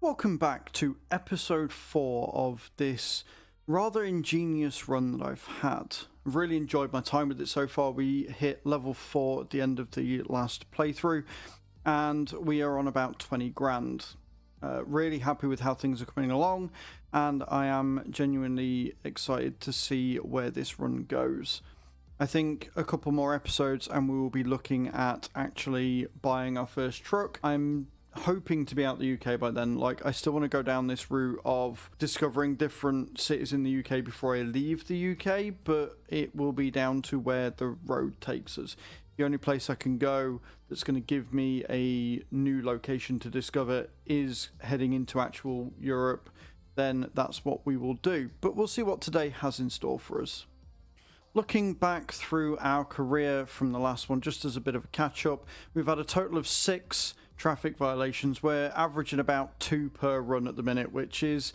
Welcome back to episode 4 of this rather ingenious run that I've had. I've really enjoyed my time with it so far. We hit level 4 at the end of the last playthrough and we are on about 20 grand. Really happy with how things are coming along, and I am genuinely excited to see where this run goes. I think a couple more episodes and we will be looking at actually buying our first truck. I'm hoping to be out the UK by then. I still want to go down this route of discovering different cities in the UK before I leave the UK, but it will be down to where the road takes us. The only place I can go that's going to give me a new location to discover is heading into actual Europe. Then that's what we will do, but we'll see what today has in store for us. Looking back through our career from the last one, just as a bit of a catch-up, we've had a total of 6 traffic violations. We're averaging about 2 per run at the minute, which is,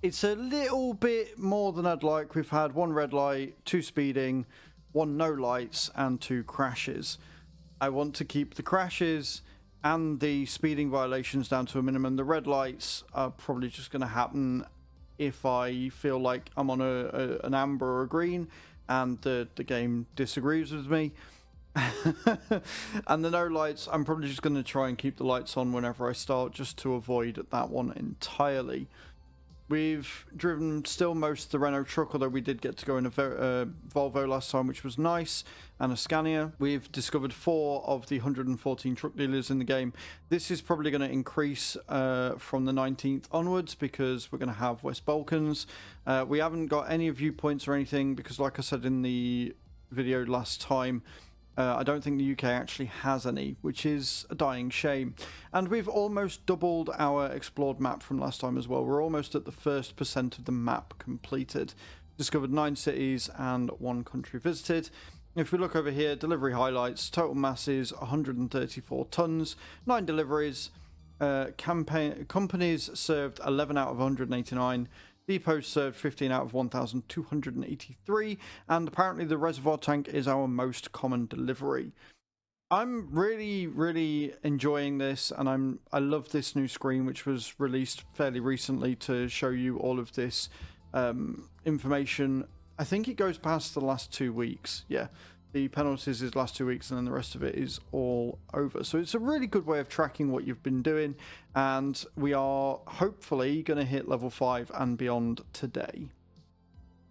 it's a little bit more than I'd like. We've had 1 red light, 2 speeding, 1 no lights, and 2 crashes. I want to keep the crashes and the speeding violations down to a minimum. The red lights are probably just going to happen if I feel like I'm on an amber or a green and the game disagrees with me. And the no lights, I'm probably just going to try and keep the lights on whenever I start, just to avoid that one entirely. We've driven still most of the Renault truck, although we did get to go in a Volvo last time, which was nice, and a Scania. We've discovered 4 of the 114 truck dealers in the game. This is probably going to increase from the 19th onwards, because we're going to have West Balkans. We haven't got any viewpoints or anything, because like I said in the video last time, I don't think the UK actually has any, which is a dying shame. And we've almost doubled our explored map from last time as well. We're almost at the first % of the map completed. Discovered 9 cities and 1 country visited. If we look over here, delivery highlights, total masses 134 tons, 9 deliveries, companies served 11 out of 189, depots served 15 out of 1,283, and apparently the reservoir tank is our most common delivery. I'm really enjoying this, and I love this new screen which was released fairly recently to show you all of this information. I think it goes past the last 2 weeks. Yeah, the penalties is last 2 weeks, and then the rest of it is all over. So it's a really good way of tracking what you've been doing, and we are hopefully going to hit level 5 and beyond today.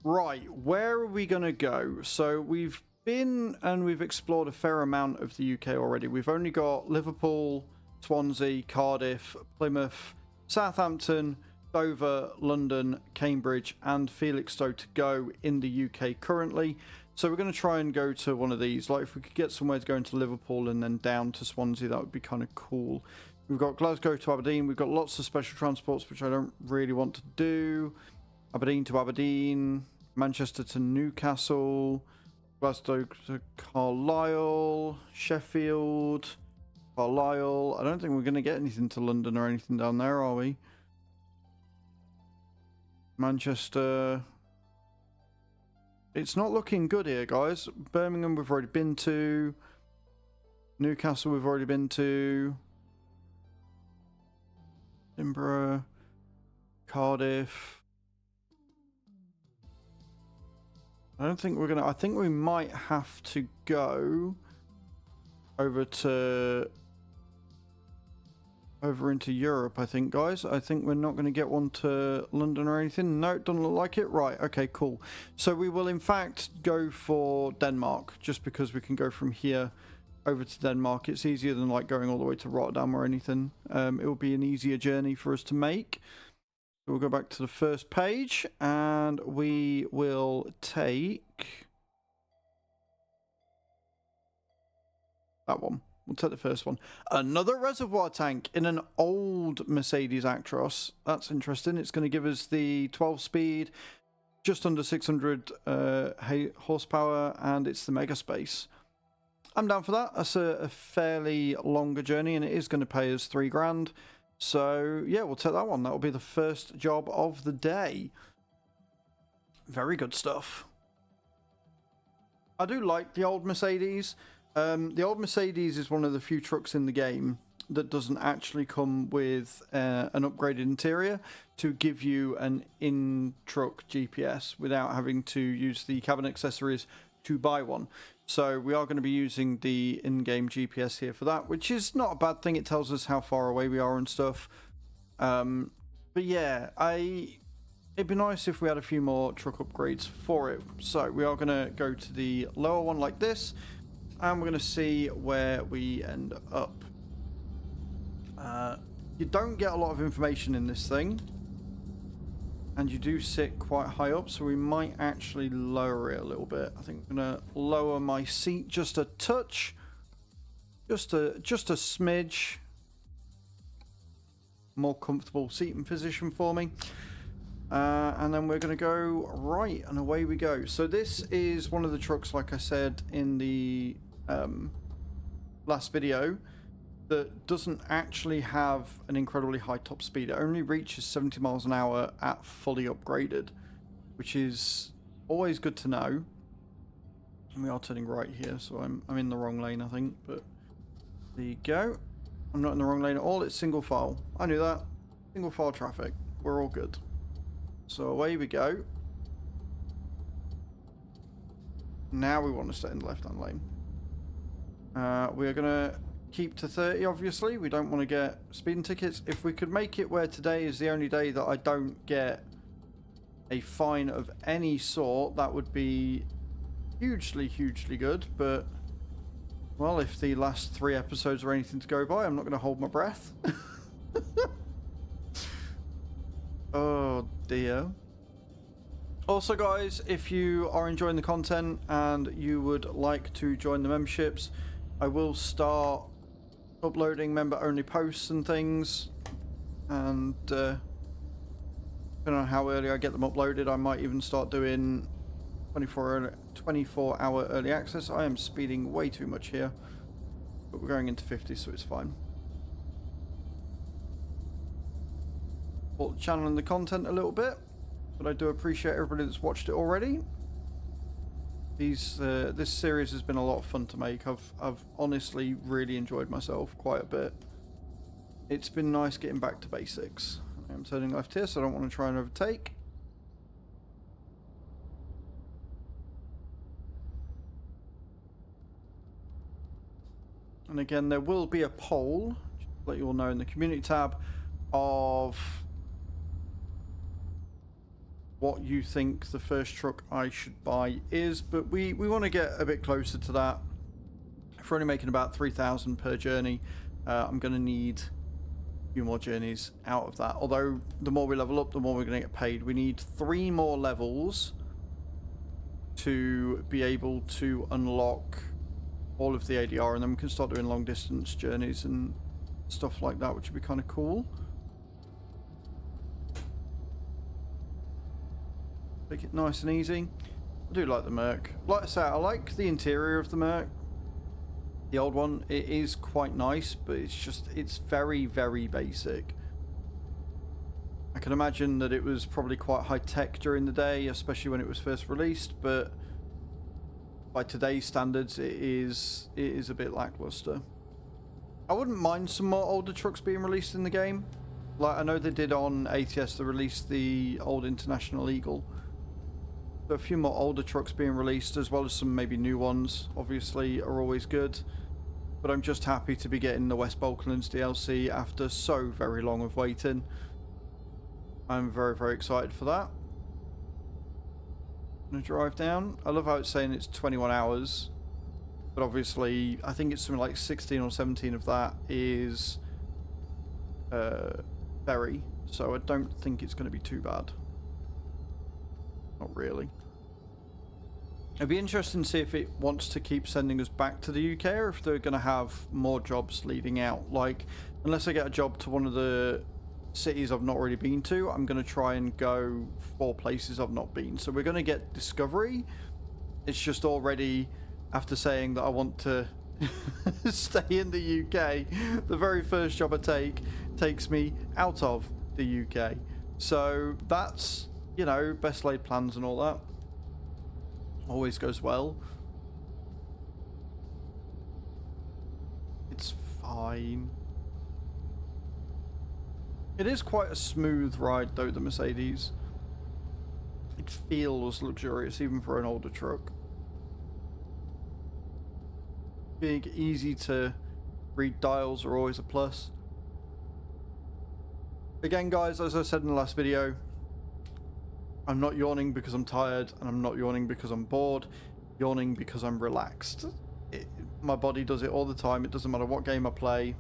Right, where are we going to go? So we've been and we've explored a fair amount of the UK already. We've only got Liverpool, Swansea, Cardiff, Plymouth, Southampton, Dover, London, Cambridge, and Felixstowe to go in the UK currently. So we're going to try and go to one of these. Like, if we could get somewhere to go into Liverpool and then down to Swansea, that would be kind of cool. We've got Glasgow to Aberdeen. We've got lots of special transports, which I don't really want to do. Aberdeen to Aberdeen, Manchester to Newcastle, Glasgow to Carlisle, Sheffield, Carlisle. I don't think we're going to get anything to London or anything down there, are we? Manchester. It's not looking good here, guys. Birmingham we've already been to. Newcastle we've already been to. Edinburgh. Cardiff. I don't think we're going to... I think we might have to go over into Europe, I think, guys. I think we're not going to get one to London or anything. No, it doesn't look like it. Right, okay, cool. So we will, in fact, go for Denmark, just because we can go from here over to Denmark. It's easier than, like, going all the way to Rotterdam or anything. It will be an easier journey for us to make. So we'll go back to the first page, and we will take that one. We'll take the first one. Another reservoir tank in an old Mercedes Actros. That's interesting. It's going to give us the 12 speed, just under 600 horsepower, and it's the Mega Space. I'm down for that. That's a fairly longer journey, and it is going to pay us 3 grand. So yeah, we'll take that one. That will be the first job of the day. Very good stuff. I do like the old Mercedes. The old Mercedes is one of the few trucks in the game that doesn't actually come with an upgraded interior to give you an in-truck GPS without having to use the cabin accessories to buy one. So we are going to be using the in-game GPS here for that, which is not a bad thing. It tells us how far away we are and stuff. But yeah, it'd be nice if we had a few more truck upgrades for it. So we are going to go to the lower one like this, and we're going to see where we end up. You don't get a lot of information in this thing, and you do sit quite high up, so we might actually lower it a little bit. I think I'm going to lower my seat just a touch, just a smidge. More comfortable seating position for me. And then we're going to go right, and away we go. So this is one of the trucks, like I said in the last video, that doesn't actually have an incredibly high top speed. It only reaches 70 miles an hour at fully upgraded, which is always good to know. And we are turning right here, so I'm in the wrong lane, I think. But there you go. I'm not in the wrong lane at all. It's single file. I knew that. Single file traffic. We're all good. So away we go. Now we want to stay in the left-hand lane. We're going to keep to 30, obviously. We don't want to get speeding tickets. If we could make it where today is the only day that I don't get a fine of any sort, that would be hugely, hugely good. But, well, if the last 3 episodes are anything to go by, I'm not going to hold my breath. Oh, dear. Also, guys, if you are enjoying the content and you would like to join the memberships, I will start uploading member-only posts and things. And depending on how early I get them uploaded, I might even start doing 24-hour early access. I am speeding way too much here, but we're going into 50, so it's fine. Support the channel and the content a little bit, but I do appreciate everybody that's watched it already. This series has been a lot of fun to make. I've honestly really enjoyed myself quite a bit. It's been nice getting back to basics. I'm turning left here, so I don't want to try and overtake. And again, there will be a poll, just to let you all know, in the community tab of what you think the first truck I should buy is, but we want to get a bit closer to that. If we're only making about 3,000 per journey, I'm going to need a few more journeys out of that. Although the more we level up, the more we're going to get paid. We need 3 more levels to be able to unlock all of the ADR, and then we can start doing long distance journeys and stuff like that, which would be kind of cool. Make it nice and easy. I do like the Merc. Like I say, I like the interior of the Merc. The old one, it is quite nice, but it's very, very basic. I can imagine that it was probably quite high tech during the day, especially when it was first released, but by today's standards, it is a bit lackluster. I wouldn't mind some more older trucks being released in the game. Like, I know they did on ATS, they released the old International Eagle. So a few more older trucks being released, as well as some maybe new ones, obviously, are always good. But I'm just happy to be getting the West Balklands DLC after so very long of waiting. I'm very, very excited for that. I'm gonna drive down. I love how it's saying it's 21 hours. But obviously, I think it's something like 16 or 17 of that is ferry. So I don't think it's going to be too bad. Not really. It'd be interesting to see if it wants to keep sending us back to the UK, or if they're going to have more jobs leading out. Like, unless I get a job to one of the cities I've not already been to, I'm going to try and go 4 places I've not been. So we're going to get Discovery. It's just already, after saying that I want to stay in the UK, the very first job I take takes me out of the UK. So that's, you know, best laid plans and all that. Always goes well. It's fine. It is quite a smooth ride though, the Mercedes. It feels luxurious even for an older truck. Big, easy to read dials are always a plus. Again guys, as I said in the last video, I'm not yawning because I'm tired, and I'm not yawning because I'm bored. Yawning because I'm relaxed. My body does it all the time. It doesn't matter what game I play.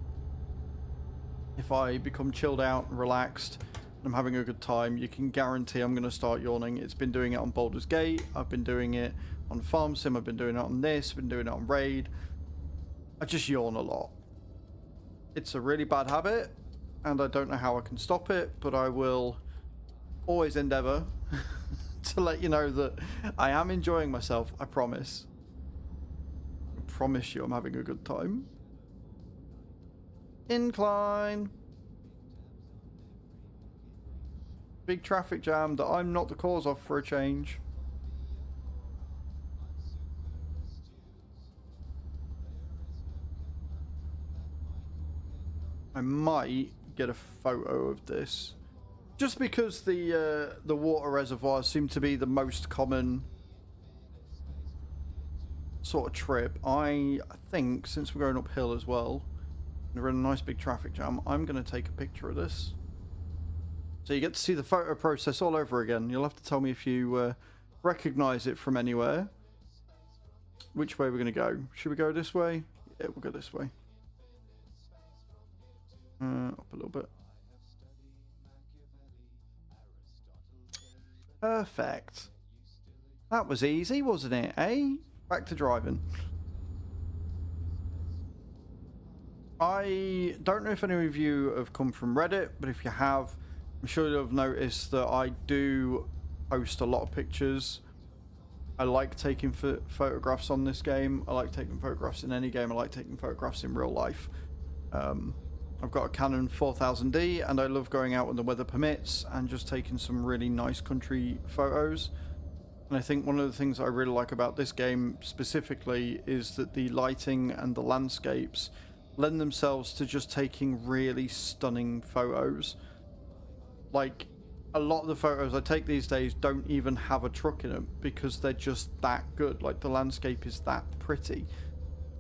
If I become chilled out and relaxed and I'm having a good time, you can guarantee I'm going to start yawning. It's been doing it on Baldur's Gate. I've been doing it on Farm Sim. I've been doing it on this. I've been doing it on Raid. I just yawn a lot. It's a really bad habit, and I don't know how I can stop it, but I will always endeavor to let you know that I am enjoying myself. I promise. I promise you I'm having a good time. Incline. Big traffic jam that I'm not the cause of, for a change. I might get a photo of this, just because the water reservoirs seem to be the most common sort of trip. I think since we're going uphill as well, and we're in a nice big traffic jam, I'm going to take a picture of this. So you get to see the photo process all over again. You'll have to tell me if you recognize it from anywhere. Which way we're going to go? Should we go this way? Yeah, we'll go this way. Up a little bit. Perfect. That was easy, wasn't it, eh? Back to driving. I don't know if any of you have come from Reddit, but if you have, I'm sure you'll have noticed that I do post a lot of pictures. I like taking photographs on this game. I like taking photographs in any game. I like taking photographs in real life. I've got a Canon 4000D, and I love going out when the weather permits and just taking some really nice country photos. And I think one of the things I really like about this game specifically is that the lighting and the landscapes lend themselves to just taking really stunning photos. Like, a lot of the photos I take these days don't even have a truck in them because they're just that good. Like, the landscape is that pretty.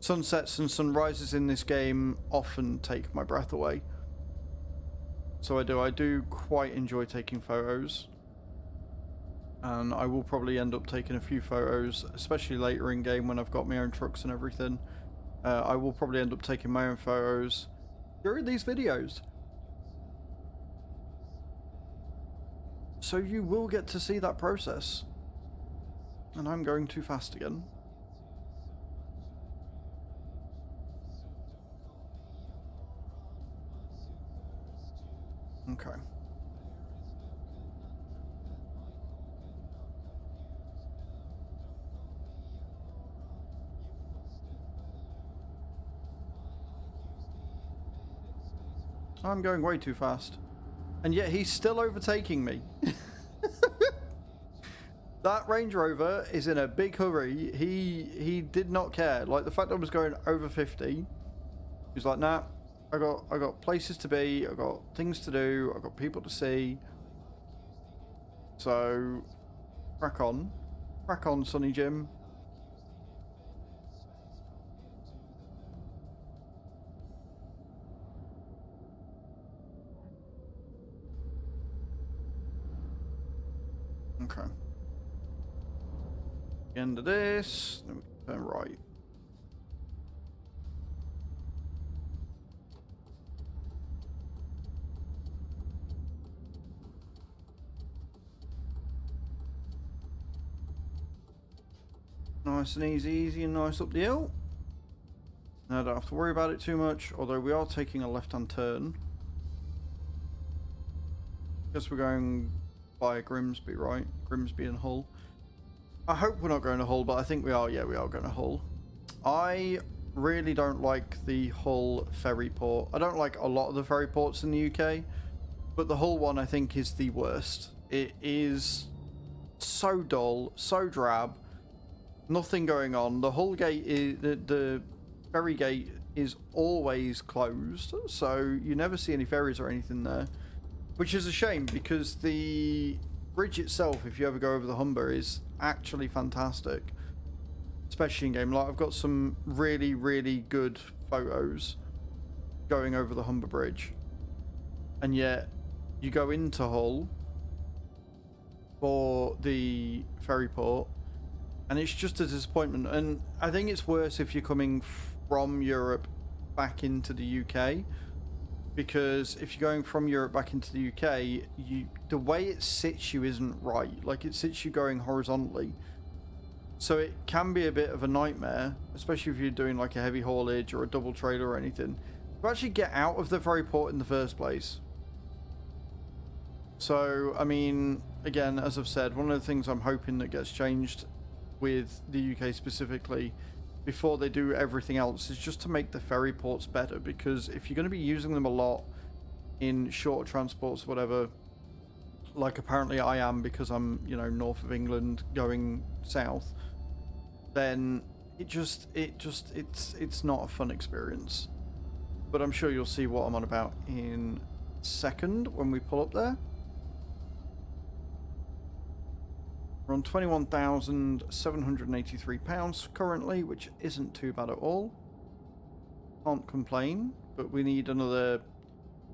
Sunsets and sunrises in this game often take my breath away. So I do quite enjoy taking photos. And I will probably end up taking a few photos, especially later in game when I've got my own trucks and everything. I will probably end up taking my own photos during these videos. So you will get to see that process. And I'm going too fast again. Okay. I'm going way too fast. And yet he's still overtaking me. That Range Rover is in a big hurry. He did not care. Like, the fact that I was going over 50, he's like, nah, I got places to be, I got things to do, I got people to see. So crack on, Sonny Jim. Okay. End of this, then we can turn right. Nice and easy and nice up the hill. Now I don't have to worry about it too much, although we are taking a left-hand turn. Guess we're going by Grimsby, right? Grimsby and Hull. I hope we're not going to Hull, but I think we are. Yeah, we are going to Hull. I really don't like the Hull ferry port. I don't like a lot of the ferry ports in the UK, but the Hull one I think is the worst. It is so dull, so drab, nothing going on. The Hull gate is the ferry gate is always closed, so you never see any ferries or anything there. Which is a shame because the bridge itself, if you ever go over the Humber, is actually fantastic. Especially in game. Like, I've got some really, really good photos going over the Humber Bridge. And yet, you go into Hull for the ferry port, and it's just a disappointment. And I think it's worse if you're coming from Europe back into the UK, because if you're going from Europe back into the UK, the way it sits you isn't right. Like, it sits you going horizontally, so it can be a bit of a nightmare, especially if you're doing like a heavy haulage or a double trailer or anything, to actually get out of the ferry port in the first place. So, I mean, again, as I've said, one of the things I'm hoping that gets changed with the UK specifically before they do everything else is just to make the ferry ports better, because if you're going to be using them a lot in short transports, whatever, like apparently I am because I'm, you know, north of England going south, then it's not a fun experience. But I'm sure you'll see what I'm on about in a second when we pull up there. We're on £21,783 currently, which isn't too bad at all. Can't complain, but we need another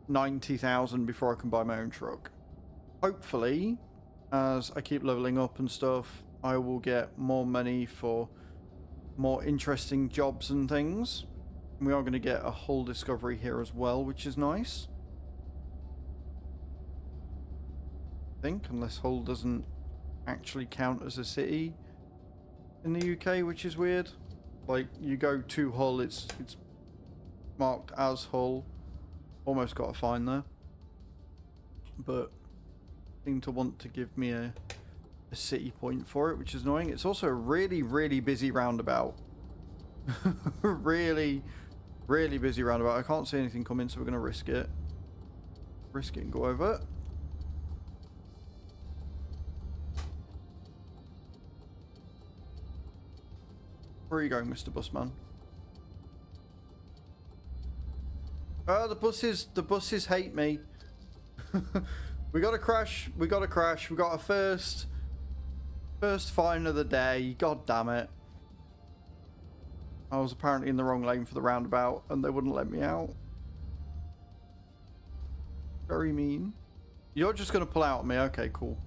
90,000 before I can buy my own truck. Hopefully, as I keep leveling up and stuff, I will get more money for more interesting jobs and things. We are going to get a Hull discovery here as well, which is nice. I think, unless Hull doesn't actually count as a city in the UK, which is weird. Like, you go to Hull, it's marked as Hull. Almost got a fine there, but seem to want to give me a city point for it, which is annoying. It's also a really, really busy roundabout. Really, really busy roundabout. I can't see anything coming, so we're going to risk it. Risk it and go over. Where are you going, Mr. Busman? Oh, the buses hate me. We got to crash. We got to crash. We got a first fine of the day. God damn it. I was apparently in the wrong lane for the roundabout and they wouldn't let me out. Very mean. You're just going to pull out on me. Okay, cool.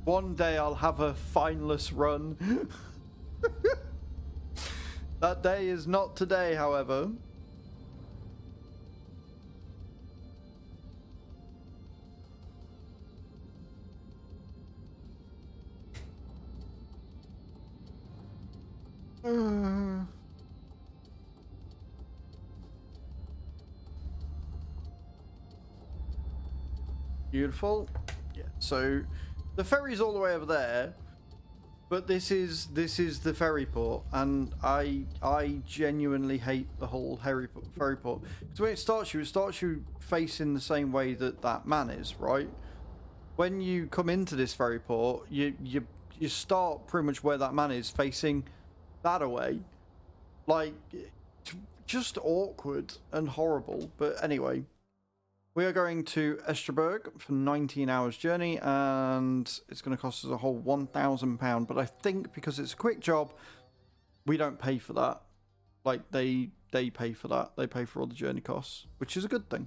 One day I'll have a fineless run. That day is not today, however. Beautiful. Yeah, so the ferry's all the way over there, but this is the ferry port, and I genuinely hate the whole ferry port, because when it starts you facing the same way that man is, right? When you come into this ferry port, you start pretty much where that man is, facing that away. Like, just awkward and horrible. But anyway, we are going to Esterberg for 19 hours journey, and it's going to cost us a whole £1,000. But I think because it's a quick job, we don't pay for that. Like, they pay for that. They pay for all the journey costs, which is a good thing.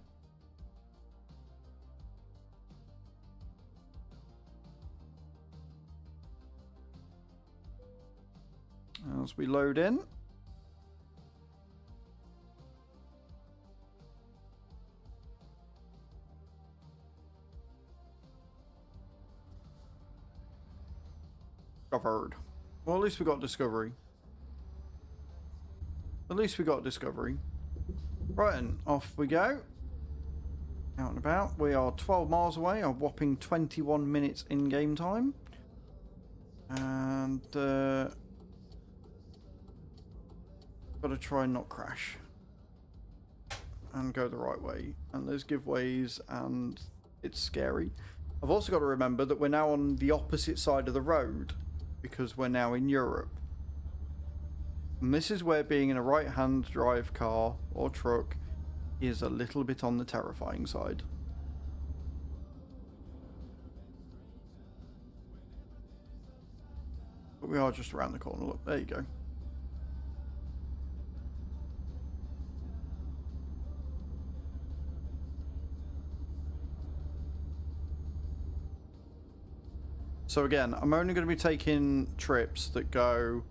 As we load in. Discovered. Well, at least we got discovery. At least we got discovery. Right, and off we go. Out and about. We are 12 miles away, a whopping 21 minutes in game time. And got to try and not crash and go the right way, and there's giveaways and it's scary. I've also got to remember that we're now on the opposite side of the road because we're now in Europe, and this is where being in a right-hand drive car or truck is a little bit on the terrifying side. But we are just around the corner. Look, there you go. So again, I'm only going to be taking trips that go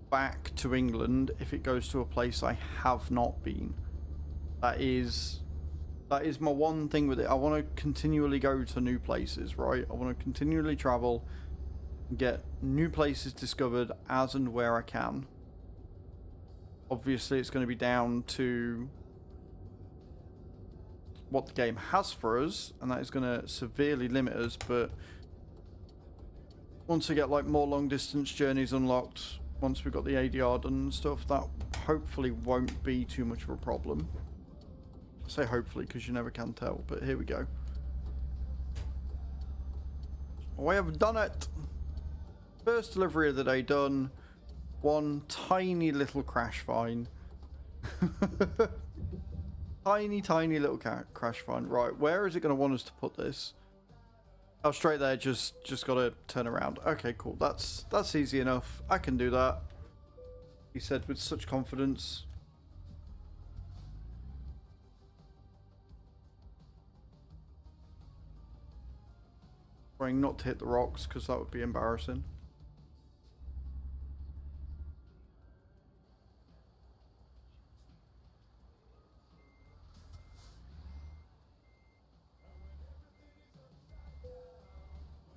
back to England if it goes to a place I have not been. That is my one thing with it. I want to continually go to new places, right? I want to continually travel, get new places discovered as and where I can. Obviously, it's going to be down to what the game has for us, and that is going to severely limit us, but once we get like more long distance journeys unlocked, once we've got the ADR done and stuff, that hopefully won't be too much of a problem. I say hopefully because you never can tell, but here we go. We have done it. First delivery of the day done. One tiny little crash fine. tiny little crash fine. Right, where is it going to want us to put this? Oh, straight there, just got to turn around. Okay, cool. That's easy enough. I can do that. He said with such confidence. Trying not to hit the rocks because that would be embarrassing.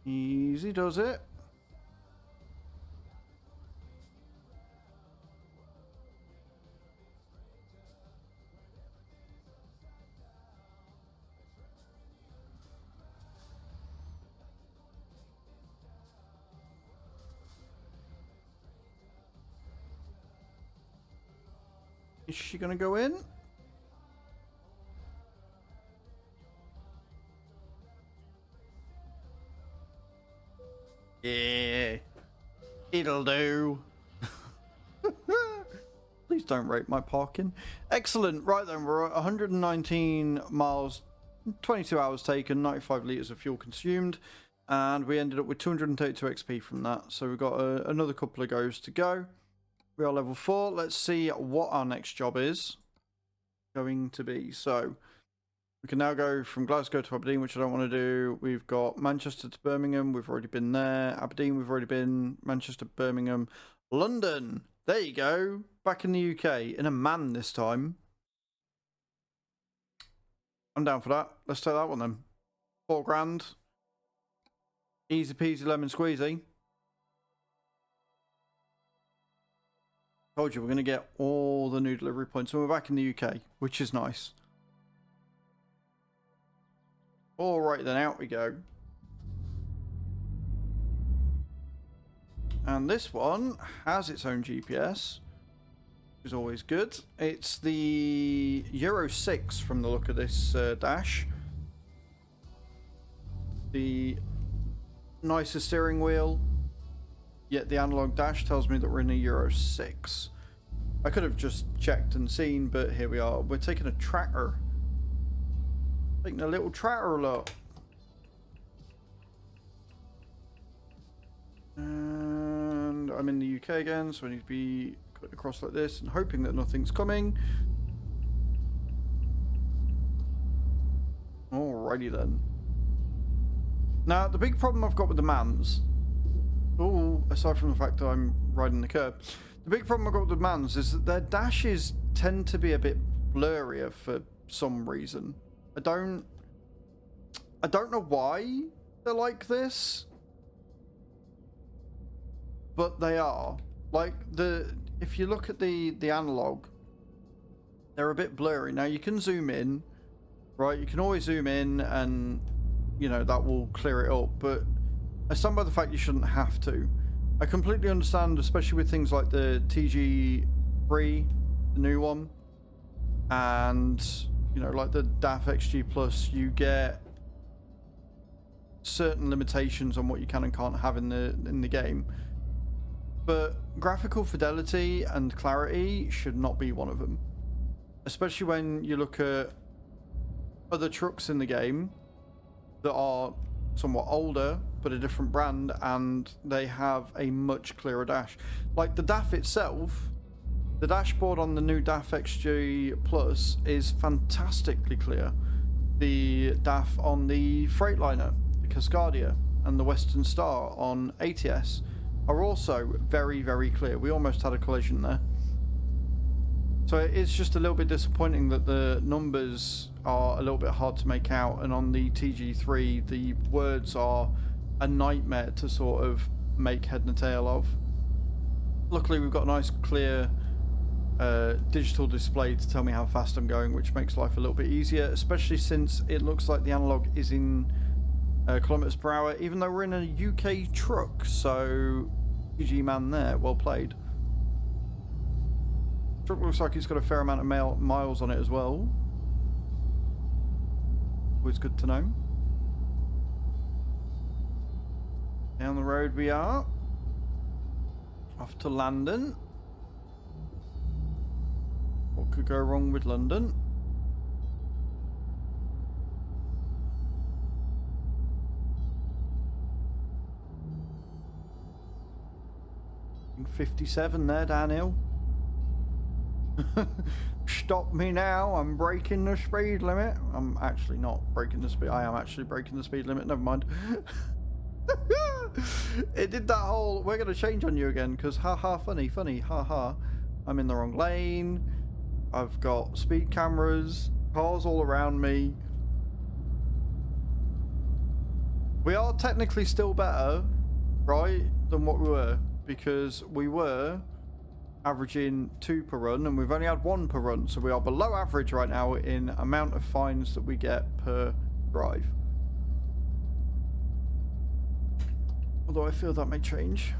Easy does it. Is she gonna go in? Yeah, it'll do. Please don't rate my parking. Excellent. Right then, we're at 119 miles, 22 hours taken, 95 litres of fuel consumed, and we ended up with 232 XP from that. So we've got another couple of goes to go. We are level 4. Let's see what our next job is going to be. So we can now go from Glasgow to Aberdeen, which I don't want to do. We've got Manchester to Birmingham. We've already been there. Aberdeen, we've already been. Manchester, Birmingham. London. There you go. Back in the UK. In a man this time. I'm down for that. Let's take that one then. £4,000. Easy peasy lemon squeezy. Told you we're going to get all the new delivery points. And we're back in the UK, which is nice. Alright then, out we go. And this one has its own GPS, which is always good. It's the Euro 6 from the look of this dash. The nicer steering wheel, yet the analog dash tells me that we're in a Euro 6. I could have just checked and seen, but here we are. We're taking a tractor. Taking a little tractor look. And I'm in the UK again, so I need to be cut across like this and hoping that nothing's coming. Alrighty then. Now, the big problem I've got with the Mans, aside from the fact that I'm riding the curb, the big problem I've got with the Mans is that their dashes tend to be a bit blurrier for some reason. I don't know why they're like this, but they are. Like, if you look at the analog, they're a bit blurry. Now, you can zoom in, right? You can always zoom in and, you know, that will clear it up, but I stand by the fact you shouldn't have to. I completely understand, especially with things like the TG3, the new one, and, you know, like the DAF XG Plus, you get certain limitations on what you can and can't have in the game. But graphical fidelity and clarity should not be one of them. especially when you look at other trucks in the game that are somewhat older but a different brand, and they have a much clearer dash. Like the DAF itself, the dashboard on the new DAF XG Plus is fantastically clear. The DAF on the Freightliner, the Cascadia, and the Western Star on ATS are also very, very clear. We almost had a collision there. So it's just a little bit disappointing that the numbers are a little bit hard to make out, and on the TG3 the words are a nightmare to sort of make head and tail of. Luckily we've got a nice clear digital display to tell me how fast I'm going, which makes life a little bit easier, especially since it looks like the analog is in kilometers per hour, even though we're in a UK truck. So GG man there, well played. Truck looks like it's got a fair amount of miles on it as well. Always good to know. Down the road we are. Off to London. What could go wrong with London? 57 there, downhill. Stop me now, I'm breaking the speed limit. I'm actually not breaking the speed. I am actually breaking the speed limit, never mind. It did that whole, we're going to change on you again, because haha, funny, haha. I'm in the wrong lane. I've got speed cameras, cars all around me. We are technically still better, right, than what we were, because we were averaging 2 per run, and we've only had 1 per run, so we are below average right now in amount of fines that we get per drive. Although I feel that may change.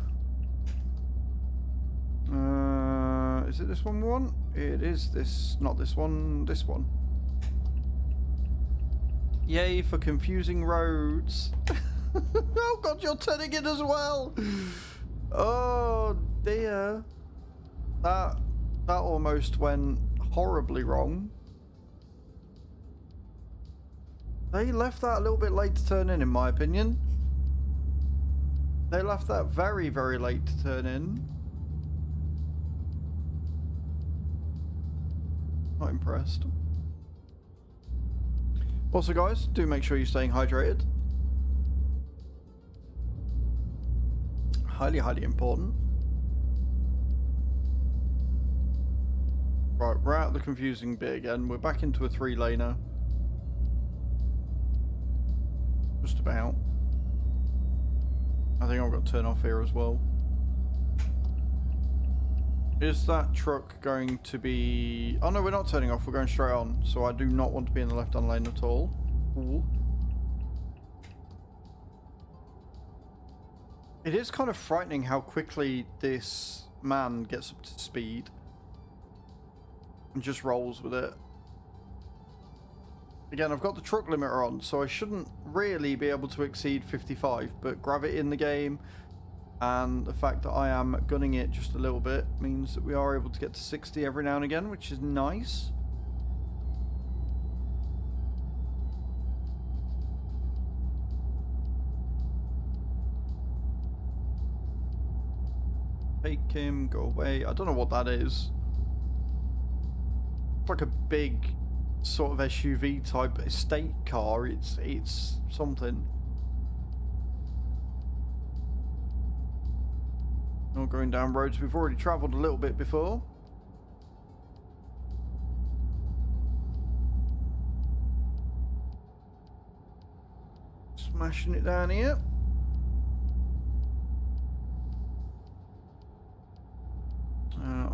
Is it this one we want? It is this, not this one, this one. Yay for confusing roads. Oh god, you're turning in as well. Oh dear. That almost went horribly wrong. They left that a little bit late to turn in my opinion. They left that very, very late to turn in. Not impressed. Also guys, do make sure you're staying hydrated. Highly, highly important. Right, we're out of the confusing bit again. We're back into a 3-laner. Just about. I think I've got to turn off here as well. Is that truck going to be... Oh no, we're not turning off, we're going straight on. So I do not want to be in the left-hand lane at all. Ooh. It is kind of frightening how quickly this man gets up to speed. And just rolls with it. Again, I've got the truck limiter on, so I shouldn't really be able to exceed 55, but gravity in the game and the fact that I am gunning it just a little bit means that we are able to get to 60 every now and again, which is nice. Take him, go away. I don't know what that is. It's like a big sort of SUV type estate car. It's something. Not going down roads we've already travelled a little bit before. Smashing it down here.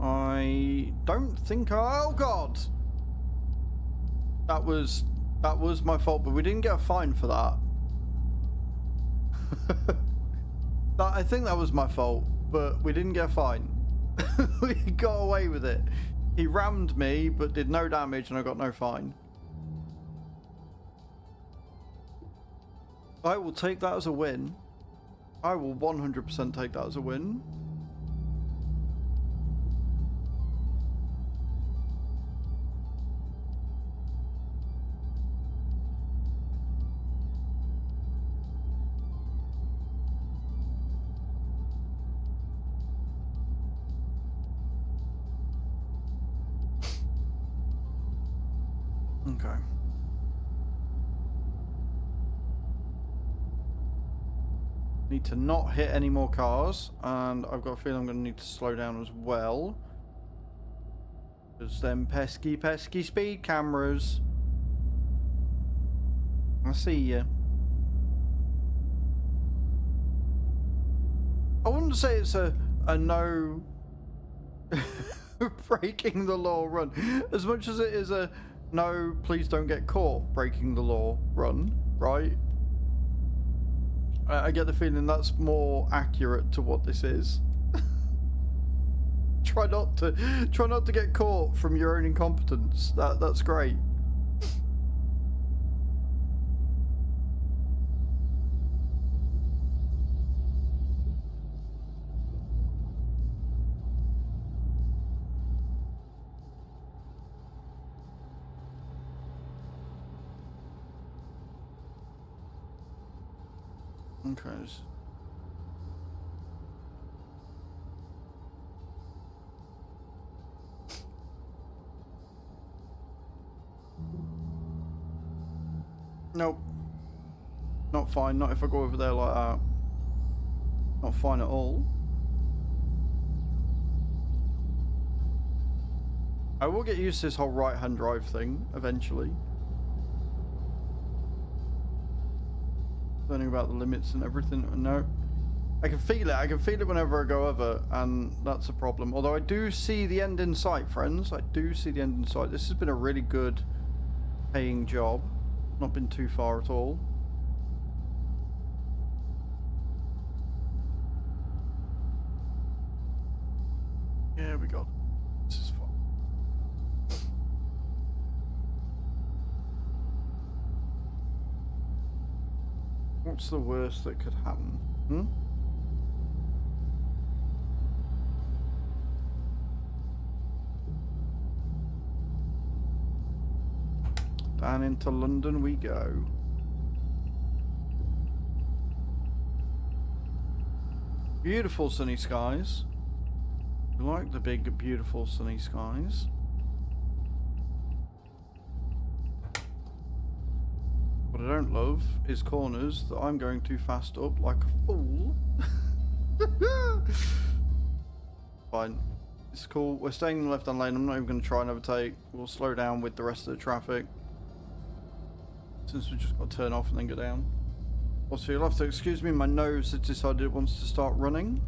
I don't think. Oh god, that was my fault, but we didn't get a fine for that. I think that was my fault, but we didn't get a fine. We got away with it. He rammed me, but did no damage, and I got no fine. I will take that as a win. I will 100% take that as a win. Okay. Need to not hit any more cars, and I've got a feeling I'm going to need to slow down as well. Because them pesky, pesky speed cameras. I see you. I wouldn't say it's a no breaking the law run, as much as it is a no, please don't get caught breaking the law run, right? I get the feeling that's more accurate to what this is. Try not to get caught from your own incompetence. That's great. Okay. Nope. Not fine. Not if I go over there like that. Not fine at all. I will get used to this whole right-hand drive thing eventually. Learning about the limits and everything. No. I can feel it. I can feel it whenever I go over, and that's a problem. Although I do see the end in sight, friends. I do see the end in sight. This has been a really good paying job. Not been too far at all. Yeah, we got it. This is fun. What's the worst that could happen? Down into London we go. Beautiful sunny skies. I like the big, beautiful sunny skies. What I don't love is corners that I'm going too fast up like a fool. Fine. It's cool. We're staying in the left-hand lane. I'm not even going to try and overtake. We'll slow down with the rest of the traffic. Since we just got to turn off and then go down. Also, you'll have to excuse me, my nose has decided it wants to start running.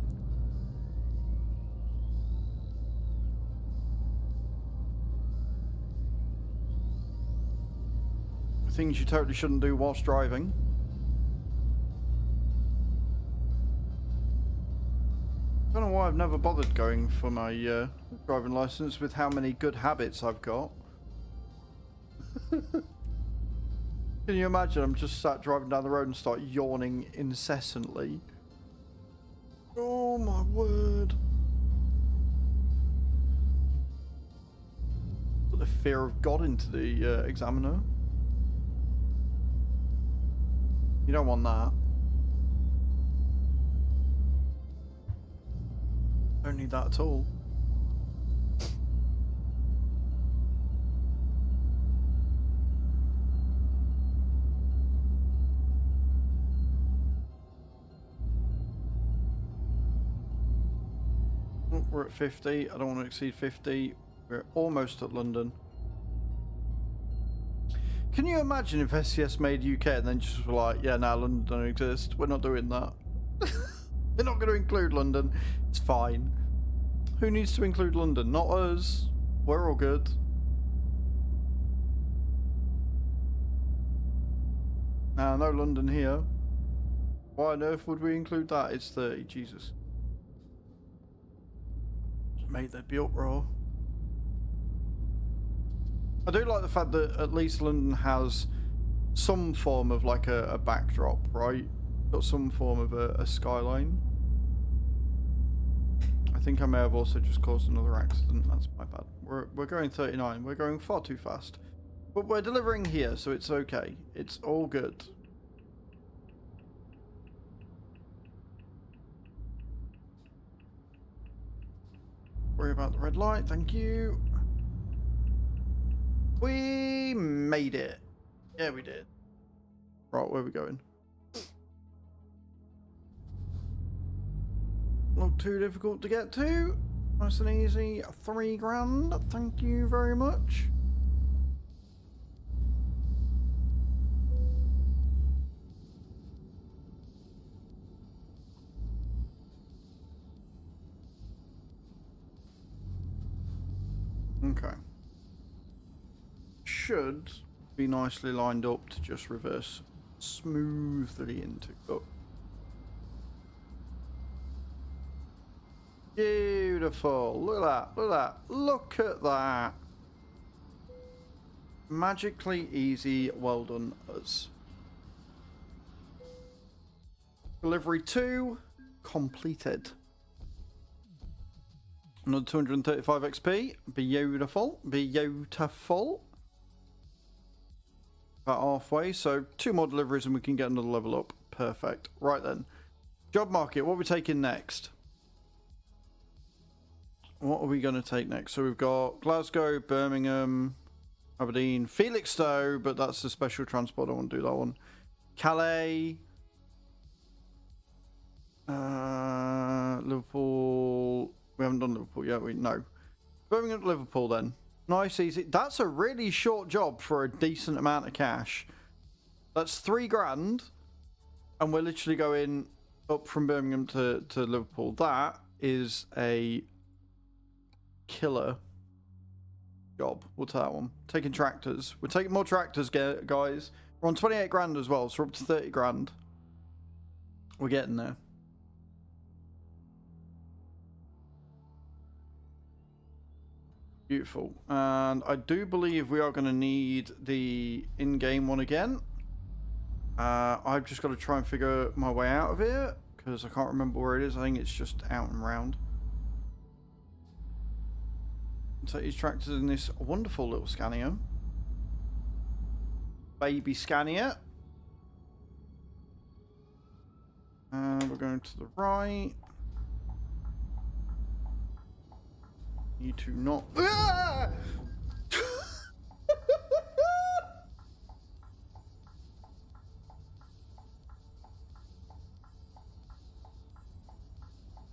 Things you totally shouldn't do whilst driving. I don't know why I've never bothered going for my driving license with how many good habits I've got. Can you imagine? I'm just sat driving down the road and start yawning incessantly. Oh my word. Put the fear of God into the examiner. You don't want that. Don't need that at all. Oh, we're at 50. I don't want to exceed 50. We're almost at London. Can you imagine if SCS made UK and then just were like, yeah, now London don't exist. We're not doing that. They're not going to include London. It's fine. Who needs to include London? Not us. We're all good. No London here. Why on earth would we include that? It's 30. Jesus. Mate, there'd be uproar. I do like the fact that at least London has some form of like a backdrop, right? Got some form of a skyline. I think I may have also just caused another accident. That's my bad. We're going 39. We're going far too fast. But we're delivering here, so it's okay. It's all good. Worry about the red light, thank you. We made it. Yeah, we did. Right, where are we going? Not too difficult to get to. Nice and easy. 3 grand. Thank you very much. Okay. Should be nicely lined up to just reverse smoothly into. Oh. Beautiful. Look at that. Look at that. Look at that. Magically easy. Well done, us. Delivery 2 completed. Another 235 XP. Beautiful. Beautiful. About halfway. So 2 more deliveries and we can get another level up. Perfect. Right then. Job market. What are we taking next? What are we going to take next? So we've got Glasgow, Birmingham, Aberdeen, Felixstowe, but that's a special transport. I won't do that one. Calais, Liverpool. We haven't done Liverpool yet. No. Birmingham to Liverpool then. Nice, easy. That's a really short job for a decent amount of cash. That's 3 grand, and we're literally going up from Birmingham to Liverpool. That is a killer job. We'll take that one. Taking tractors. We're taking more tractors, guys. We're on 28 grand as well, so we're up to 30 grand. We're getting there. Beautiful. And I do believe we are going to need the in-game one again. I've just got to try and figure my way out of here because I can't remember where it is. I think it's just out and round. Take these tractors in this wonderful little Scania. Baby Scania. And we're going to the right. You two not. Ah!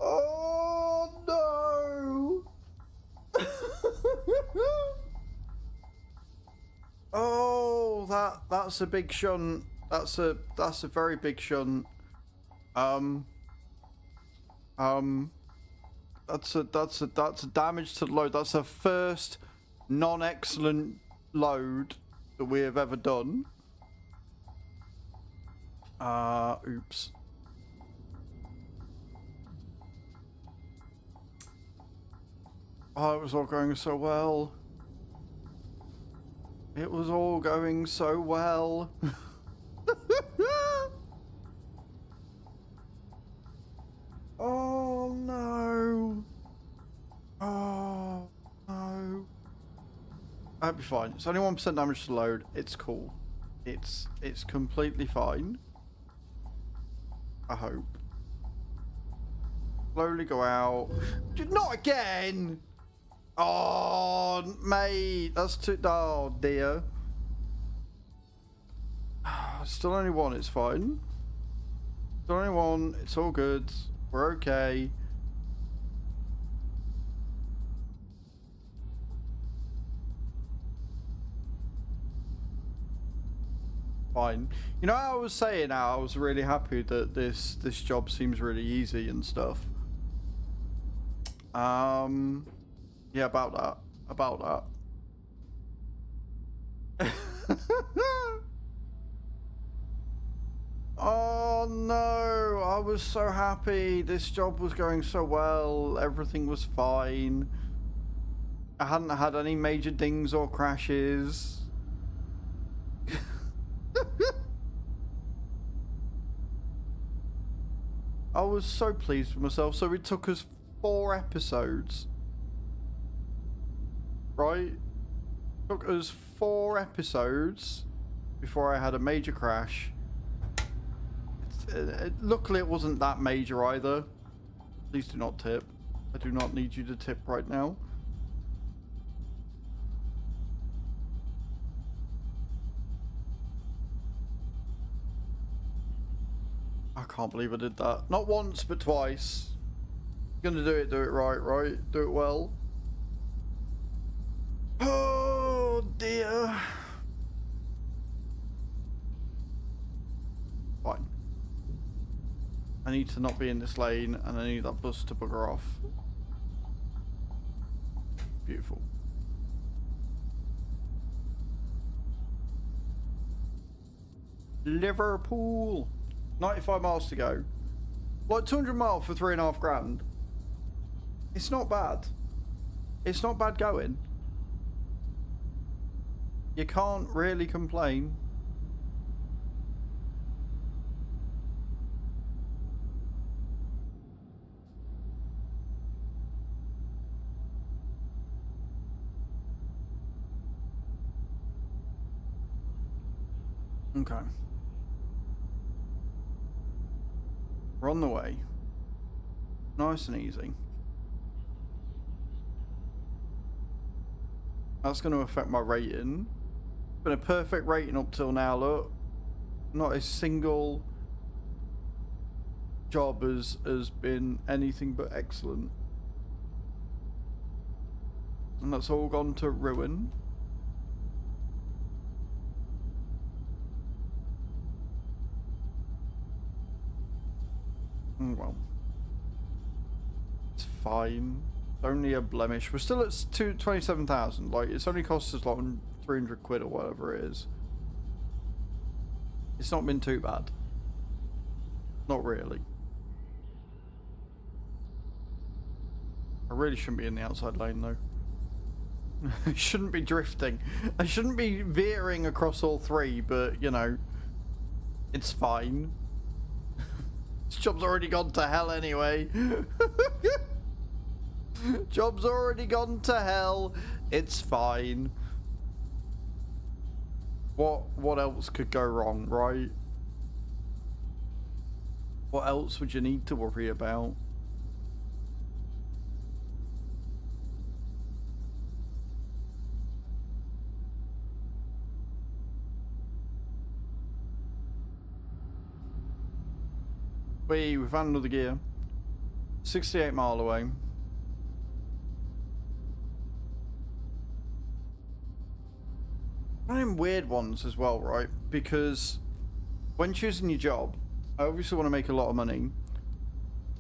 Oh no! Oh, that's a big shunt. That's a very big shunt. That's a damage to the load. That's a first non-excellent load that we have ever done. Oops. Oh, it was all going so well. It was all going so well. Oh no. Oh no. That'd be fine. It's only 1% damage to load. It's cool. It's completely fine. I hope. Slowly go out. Not again! Oh, mate. That's too... Oh, dear. Still only 1. It's fine. Still only 1. It's all good. We're okay. Fine. You know, I was saying how I was really happy that this job seems really easy and stuff. Yeah, about that. About that. Oh no, I was so happy. This job was going so well. Everything was fine. I hadn't had any major dings or crashes. I was so pleased with myself. So it took us 4 episodes. Right? It took us 4 episodes before I had a major crash. Luckily, it wasn't that major either. Please do not tip. I do not need you to tip right now. I can't believe I did that. Not once, but twice. Gonna do it right, right? Do it well. Oh dear. Fine. I need to not be in this lane, and I need that bus to bugger off. Beautiful. Liverpool. 95 miles to go. Like 200 miles for 3.5 grand. It's not bad. It's not bad going. You can't really complain. Okay. We're on the way. Nice and easy. That's going to affect my rating. Been a perfect rating up till now, look. Not a single job has been anything but excellent. And that's all gone to ruin. Well, it's fine. It's only a blemish. We're still at 27,000. Like, it's only cost us like 300 quid or whatever it is. It's not been too bad. Not really. I really shouldn't be in the outside lane though. I shouldn't be drifting. I shouldn't be veering across all three, but you know, it's fine. This job's already gone to hell anyway. Job's already gone to hell. It's fine. What else could go wrong, right? What else would you need to worry about? We found another gear. 68 mile away. One of them weird ones as well, right? Because when choosing your job, I obviously want to make a lot of money.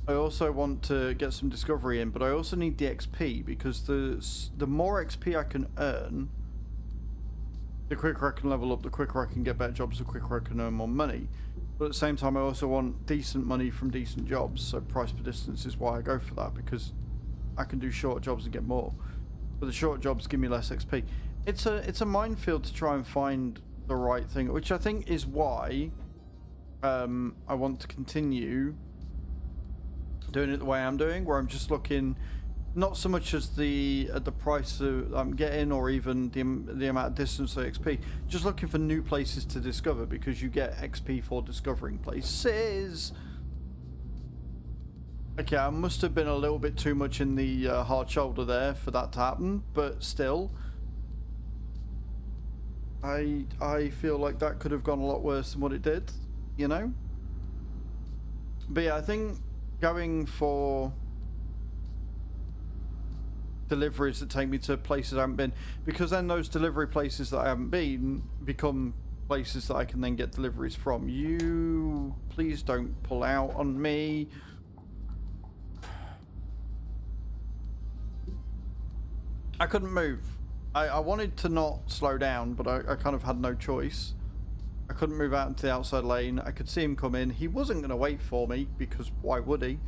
I also want to get some discovery in, but I also need the XP, because the more XP I can earn, the quicker I can level up, the quicker I can get better jobs, the quicker I can earn more money. But at the same time, I also want decent money from decent jobs, so price per distance is why I go for that, because I can do short jobs and get more. But the short jobs give me less XP. It's a minefield to try and find the right thing, which I think is why I want to continue doing it the way I'm doing, where I'm just looking not so much as the price I'm getting, or even the amount of distance of XP, just looking for new places to discover, because you get XP for discovering places. Okay, I must have been a little bit too much in the hard shoulder there for that to happen, but still, I feel like that could have gone a lot worse than what it did, you know? But yeah, I think going for deliveries that take me to places I haven't been, because then those delivery places that I haven't been become places that I can then get deliveries from. You please don't pull out on me. I couldn't move. I wanted to not slow down, but I kind of had no choice. I couldn't move out into the outside lane. I could see him come in. He wasn't going to wait for me, because why would he?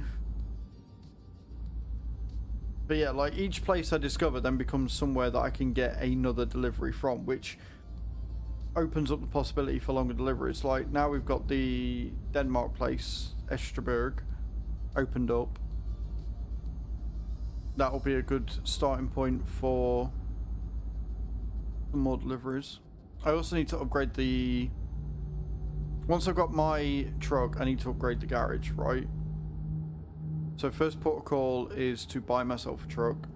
But yeah, like, each place I discover then becomes somewhere that I can get another delivery from, which opens up the possibility for longer deliveries. Like, now we've got the Denmark place, Esterberg, opened up. That'll be a good starting point for some more deliveries. I also need to upgrade the... Once I've got my truck, I need to upgrade the garage, right? So first protocol is to buy myself a truck,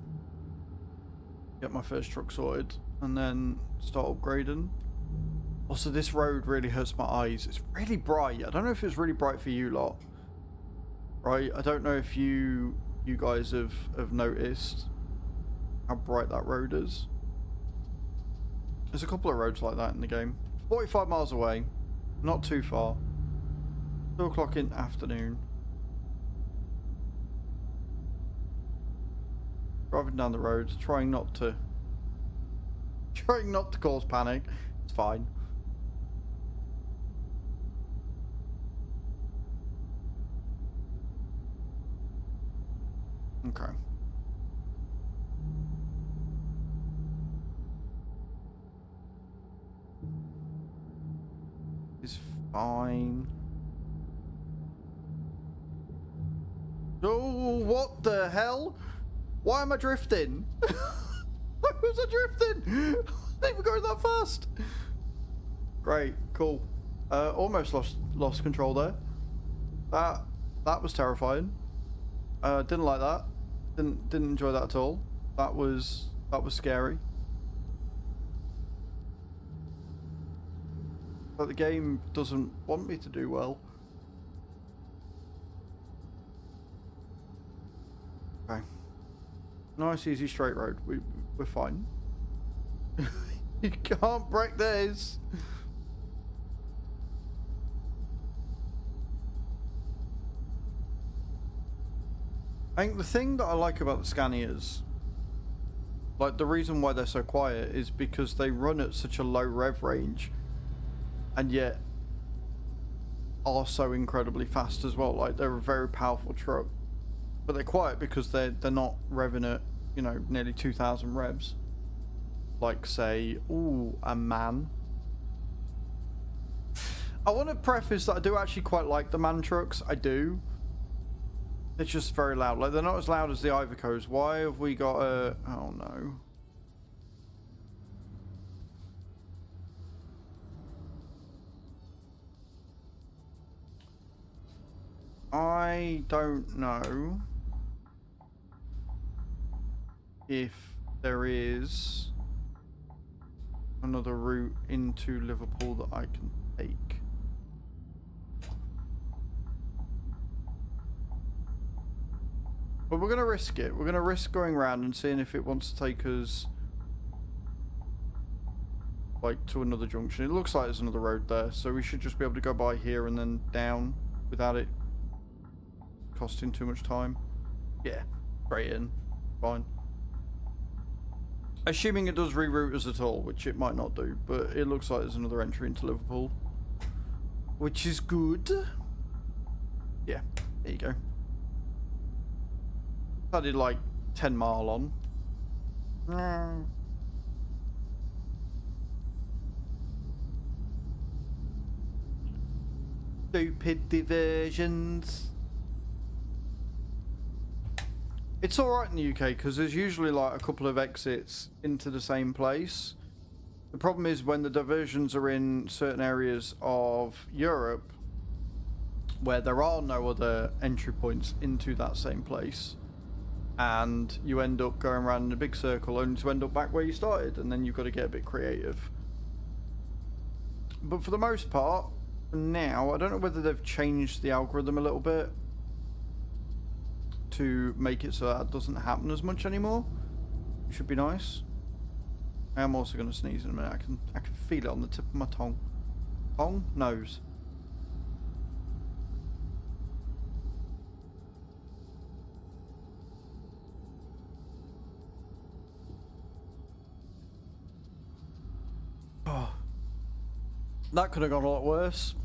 get my first truck sorted, and then start upgrading. Also, this road really hurts my eyes. It's really bright. I don't know if it's really bright for you lot. Right? I don't know if you guys have noticed how bright that road is. There's a couple of roads like that in the game. 45 miles away. Not too far. 2 o'clock in the afternoon. Driving down the road, trying not to cause panic. It's fine. Okay. It's fine. Oh, what the hell? Why am I drifting? Why was I drifting? I didn't even go that fast. Great, cool. Almost lost control there. That was terrifying. Didn't like that. Didn't enjoy that at all. That was scary. But the game doesn't want me to do well. Okay. Nice, easy, straight road. We're fine. You can't break this. I think the thing that I like about the Scanias, like the reason why they're so quiet, is because they run at such a low rev range, and yet are so incredibly fast as well. Like they're a very powerful truck, but they're quiet because they're not revving at, you know, nearly 2,000 revs. Like say, ooh, a MAN. I want to preface that I do actually quite like the MAN trucks. I do. It's just very loud. Like, they're not as loud as the Iveco's. Why have we got a... Oh, no. I don't know if there is another route into Liverpool that I can take. But we're going to risk it. We're going to risk going around and seeing if it wants to take us like to another junction. It looks like there's another road there, so we should just be able to go by here and then down without it costing too much time. Yeah, straight in. Fine. Assuming it does reroute us at all, which it might not do, but it looks like there's another entry into Liverpool, which is good. Yeah, there you go. I did like 10 mile on. Stupid diversions. It's alright in the UK because there's usually like a couple of exits into the same place. The problem is when the diversions are in certain areas of Europe where there are no other entry points into that same place, and you end up going around in a big circle only to end up back where you started, and then you've got to get a bit creative. But for the most part, now, I don't know whether they've changed the algorithm a little bit to make it so that doesn't happen as much anymore. Should be nice. I am also going to sneeze in a minute. I can feel it on the tip of my tongue. Tongue? Nose. Oh. That could have gone a lot worse.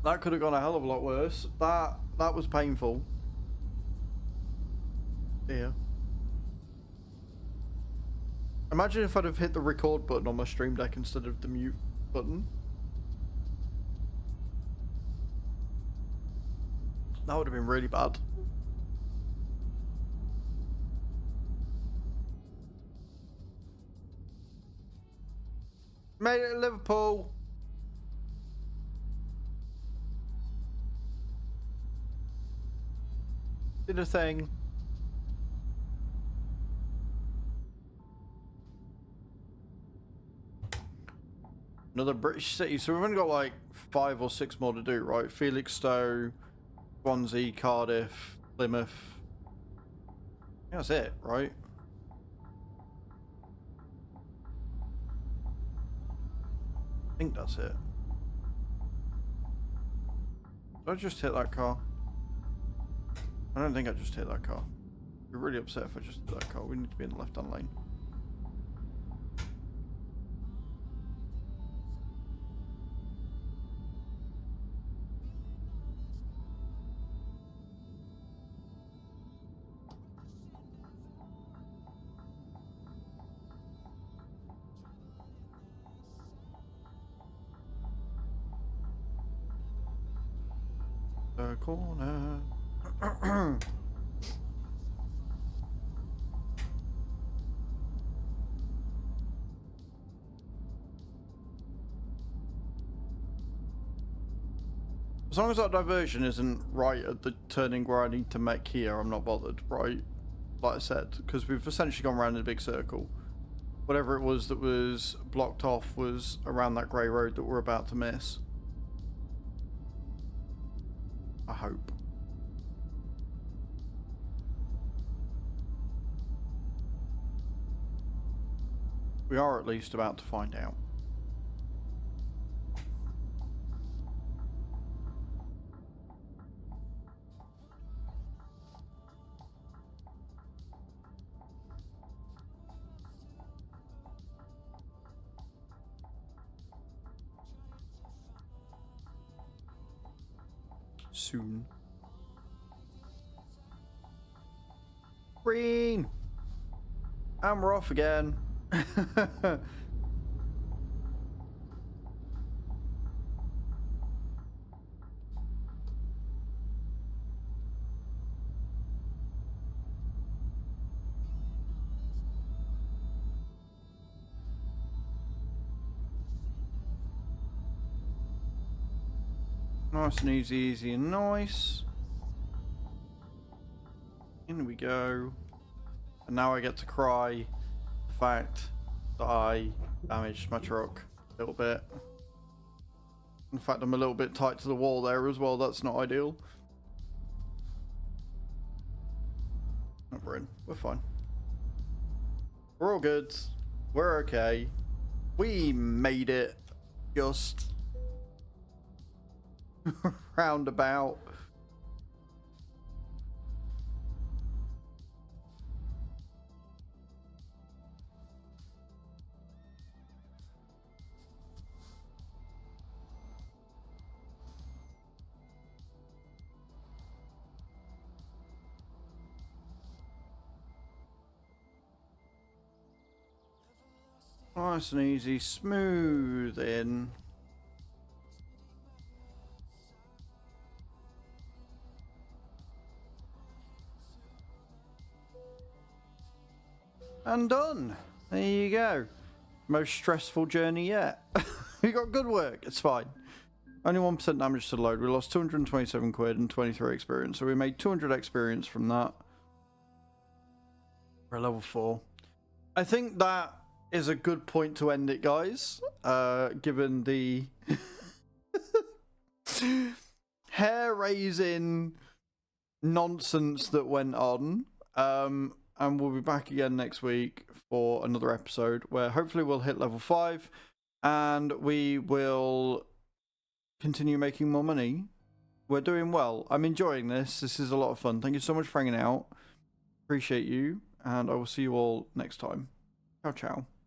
That could have gone a hell of a lot worse. That was painful. Yeah. Imagine if I'd have hit the record button on my Stream Deck instead of the mute button. That would have been really bad. Made it to Liverpool. Did a thing. Another British city. So we've only got like 5 or 6 more to do, right? Felixstowe, Swansea, Cardiff, Plymouth. I think that's it, right? I think that's it. Did I just hit that car? I don't think I just hit that car. I'd be really upset if I just hit that car. We need to be in the left-hand lane. The corner. As long as that diversion isn't right at the turning where I need to make here, I'm not bothered, right? Like I said, because we've essentially gone around in a big circle. Whatever it was that was blocked off was around that grey road that we're about to miss. I hope. We are at least about to find out. Soon. Green! And we're off again. Nice and easy, easy and nice. In we go. And now I get to cry the fact that I damaged my truck a little bit. In fact, I'm a little bit tight to the wall there as well. That's not ideal. Not we're in. We're fine. We're all good. We're okay. We made it. Just roundabout. Nice and easy, smooth in. And done. There you go. Most stressful journey yet. We got good work. It's fine. Only 1% damage to the load. We lost 227 quid and 23 experience. So we made 200 experience from that. We're at level 4. I think that is a good point to end it, guys. Given the hair-raising nonsense that went on. And we'll be back again next week for another episode where hopefully we'll hit level 5 and we will continue making more money. We're doing well. I'm enjoying this. This is a lot of fun. Thank you so much for hanging out. Appreciate you. And I will see you all next time. Ciao, ciao.